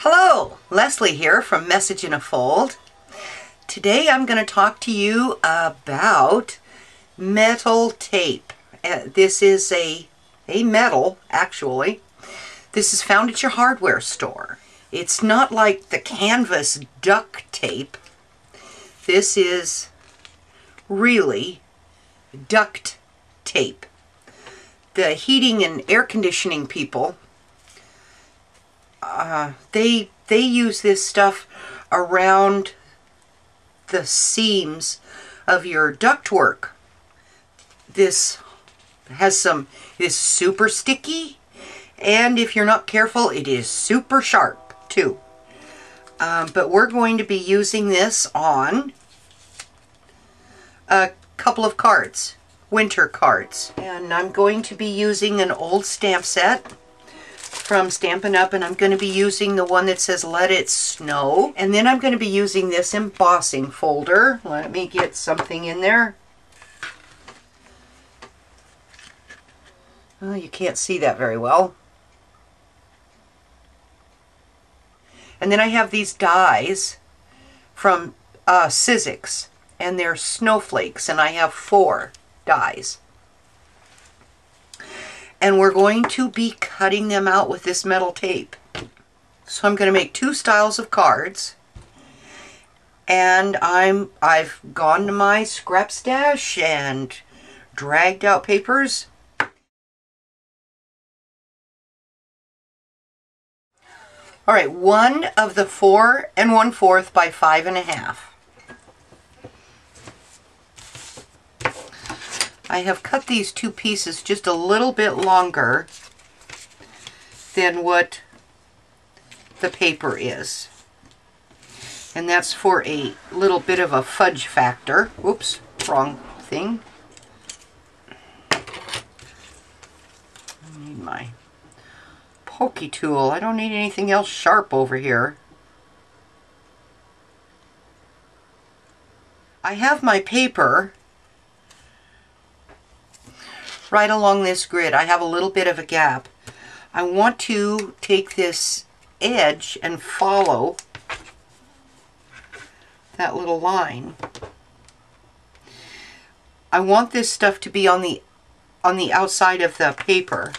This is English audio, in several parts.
Hello, Leslie here from Message in a Fold. Today I'm going to talk to you about metal tape. This is a metal, actually. This is found at your hardware store. It's not like the canvas duct tape. This is really duct tape. The heating and air conditioning people, they use this stuff around the seams of your ductwork. This is super sticky, and if you're not careful, it is super sharp too. But we're going to be using this on a couple of cards, winter cards. And I'm going to be using an old stamp set from Stampin' Up, and I'm going to be using the one that says Let It Snow. And then I'm going to be using this embossing folder. Let me get something in there. Oh, you can't see that very well. And then I have these dies from Sizzix, and they're snowflakes, and I have 4 dies. And we're going to be cutting them out with this metal tape. So I'm going to make 2 styles of cards. And I've gone to my scrap stash and dragged out papers. Alright, one of the 4 1/4 by 5 1/2. I have cut these 2 pieces just a little bit longer than what the paper is. And that's for a little bit of a fudge factor. Whoops, wrong thing. I need my pokey tool. I don't need anything else sharp over here. I have my paper right along this grid. I have a little bit of a gap. I want to take this edge and follow that little line. I want this stuff to be on the outside of the paper.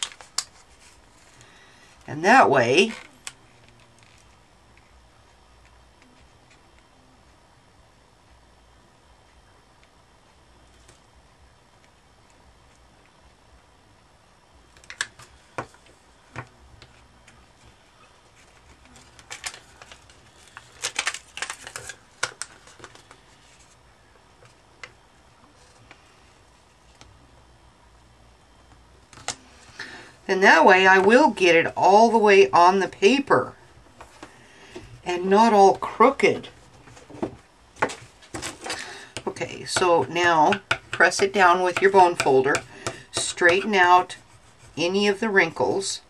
And that way I will get it all the way on the paper and not all crooked. Okay, so now press it down with your bone folder, straighten out any of the wrinkles.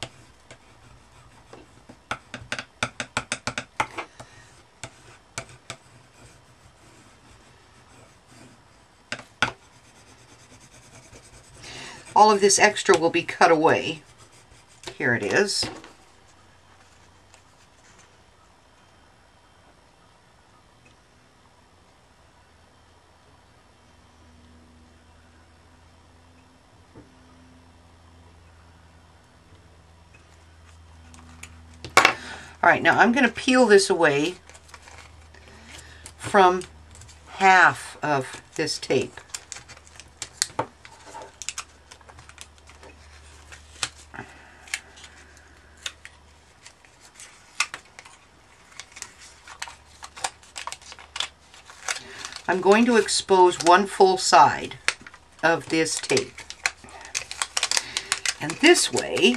All of this extra will be cut away. Here it is. Alright, now I'm going to peel this away from half of this tape. I'm going to expose one full side of this tape. And this way,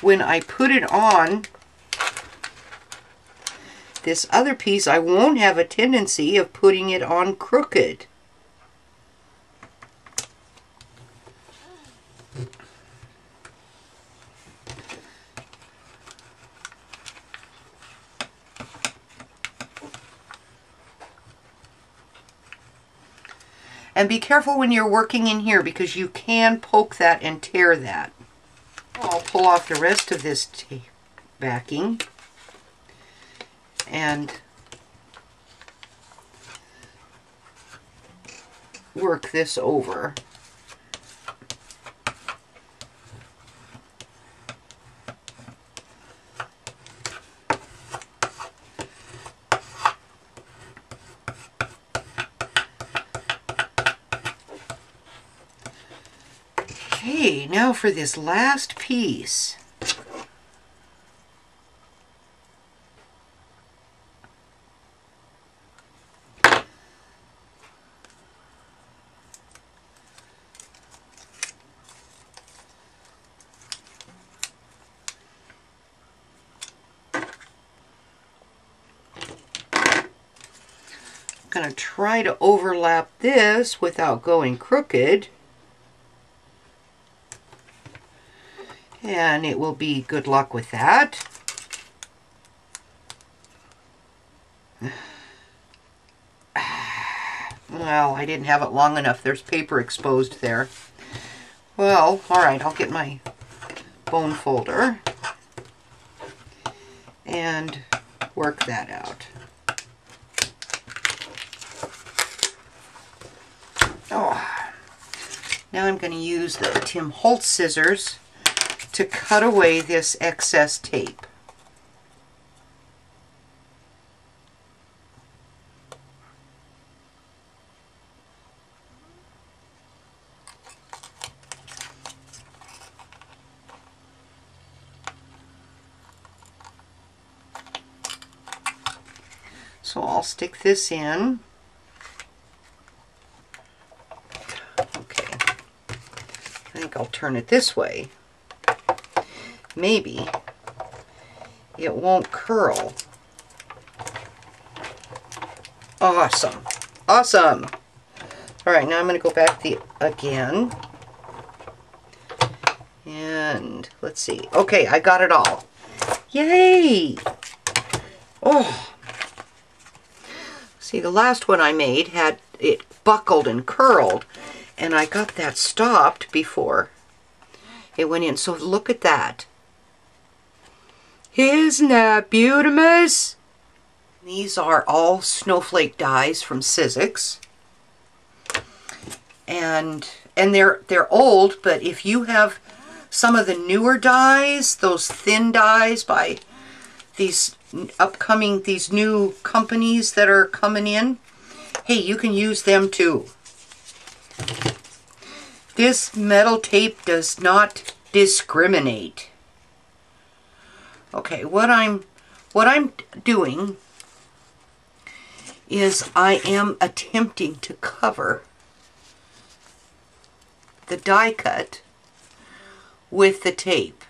when I put it on this other piece, I won't have a tendency of putting it on crooked. And be careful when you're working in here because you can poke that and tear that. I'll pull off the rest of this tape backing and work this over. Okay, now for this last piece. I'm going to try to overlap this without going crooked. And it will be good luck with that. Well, I didn't have it long enough. There's paper exposed there. Well, alright, I'll get my bone folder and work that out. Oh. Now I'm going to use the Tim Holtz scissors to cut away this excess tape. So I'll stick this in. Okay. I think I'll turn it this way. Maybe it won't curl. Awesome. Awesome. All right, now I'm going to go back again. And let's see. Okay, I got it all. Yay! Oh. See, the last one I made had it buckled and curled, and I got that stopped before it went in. So look at that. Isn't that beautimous? These are all snowflake dies from Sizzix. And they're old, but if you have some of the newer dies, those thin dies by these new companies that are coming in, hey, you can use them too. This metal tape does not discriminate. Okay, what I'm doing is I am attempting to cover the die cut with the tape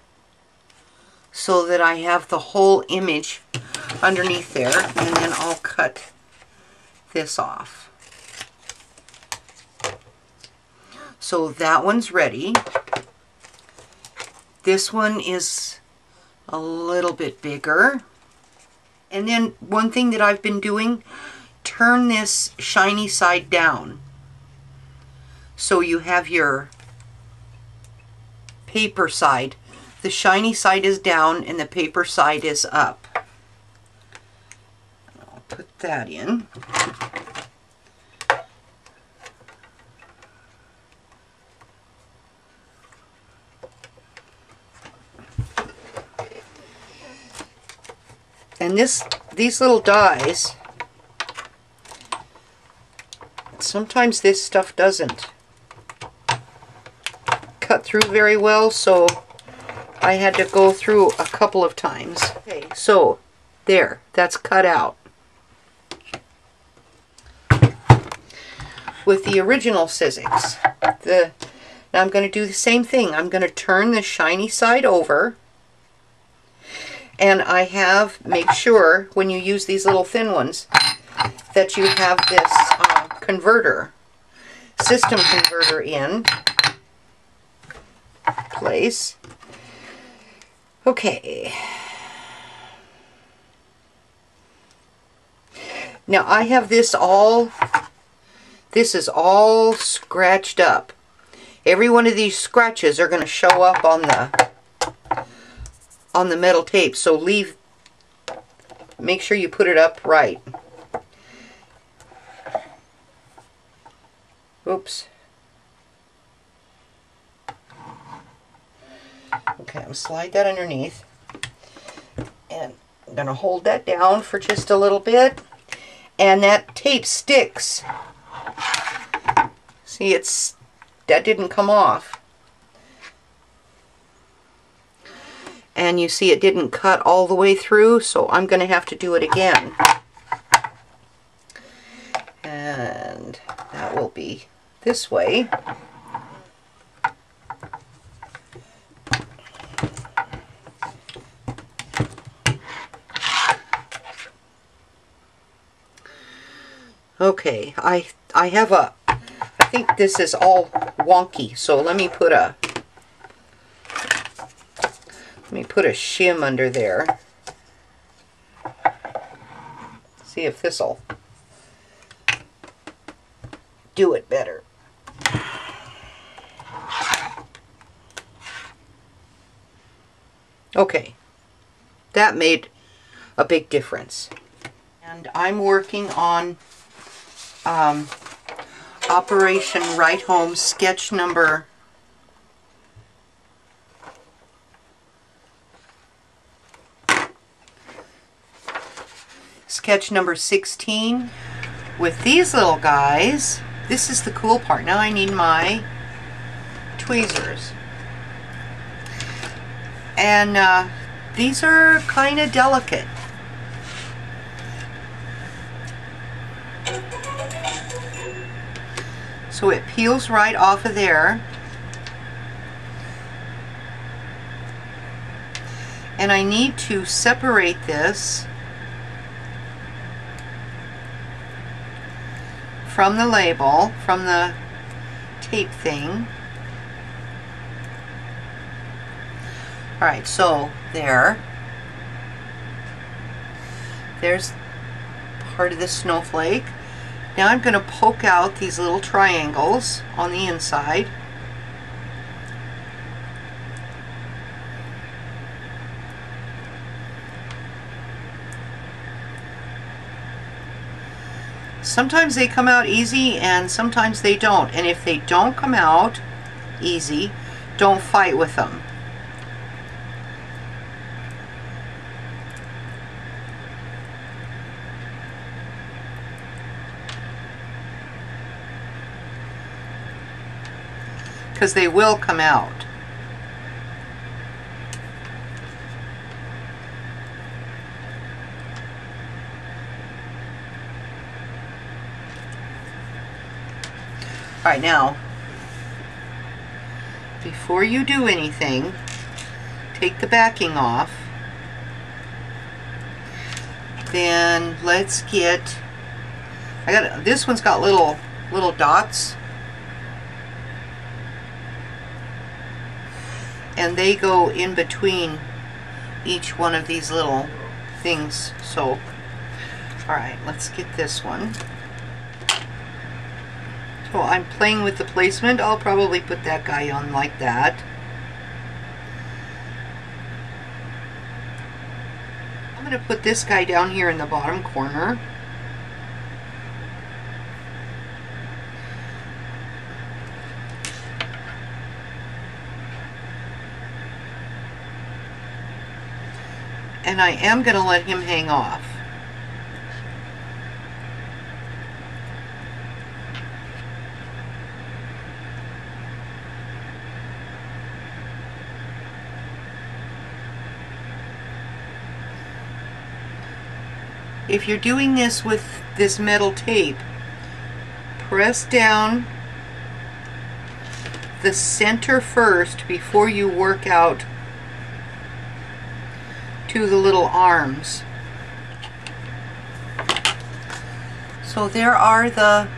so that I have the whole image underneath there, and then I'll cut this off. So that one's ready. This one is a little bit bigger. And then one thing that I've been doing, turn this shiny side down. So you have your paper side. The shiny side is down and the paper side is up. I'll put that in. And these little dies, sometimes this stuff doesn't cut through very well, so I had to go through a couple of times. Okay, so there, that's cut out. With the original Sizzix, now I'm going to do the same thing. I'm going to turn the shiny side over. And I make sure when you use these little thin ones that you have this system converter in place. Okay. Now I have this is all scratched up. Every one of these scratches are going to show up on on the metal tape, so make sure you put it up right. Oops. Okay, I'm going to slide that underneath, and I'm going to hold that down for just a little bit, and that tape sticks. See, that didn't come off. And you see it didn't cut all the way through, so I'm going to have to do it again. And that will be this way. Okay, I think this is all wonky, so let me put a shim under there. See if this'll do it better. Okay, that made a big difference. And I'm working on Operation Right Home sketch number 16 with these little guys. This is the cool part. Now I need my tweezers. And these are kind of delicate. So it peels right off of there. And I need to separate this from the label, from the tape thing. Alright, so there's part of the snowflake. Now I'm going to poke out these little triangles on the inside. Sometimes they come out easy and sometimes they don't. And if they don't come out easy, don't fight with them. Because they will come out. Alright, now, before you do anything, take the backing off. Then let's get, this one's got little dots. And they go in between each one of these little things. So, alright, let's get this one. So I'm playing with the placement. I'll probably put that guy on like that. I'm going to put this guy down here in the bottom corner. And I am going to let him hang off. If you're doing this with this metal tape, press down the center first before you work out to the little arms. So there are the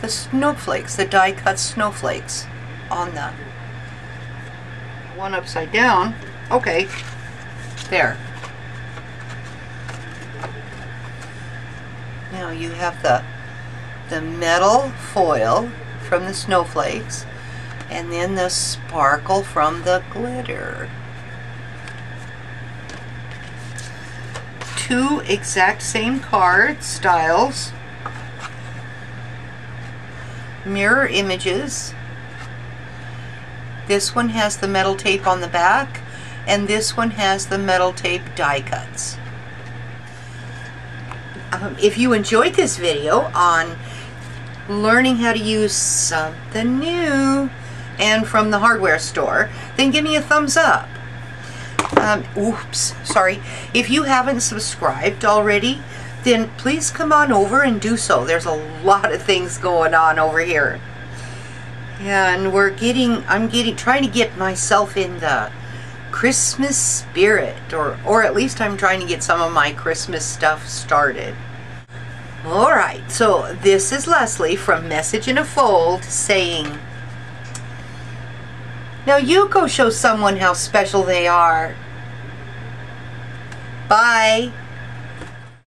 snowflakes, the die cut snowflakes on the one upside down. Okay, there. Now you have the metal foil from the snowflakes and then the sparkle from the glitter. two exact same card styles, mirror images. This one has the metal tape on the back, and this one has the metal tape die cuts. If you enjoyed this video on learning how to use something new and from the hardware store, then give me a thumbs up. If you haven't subscribed already, then please come on over and do so. There's a lot of things going on over here. And I'm trying to get myself in the Christmas spirit, or at least I'm trying to get some of my Christmas stuff started. Alright, so this is Leslie from Message in a Fold saying, now you go show someone how special they are. Bye.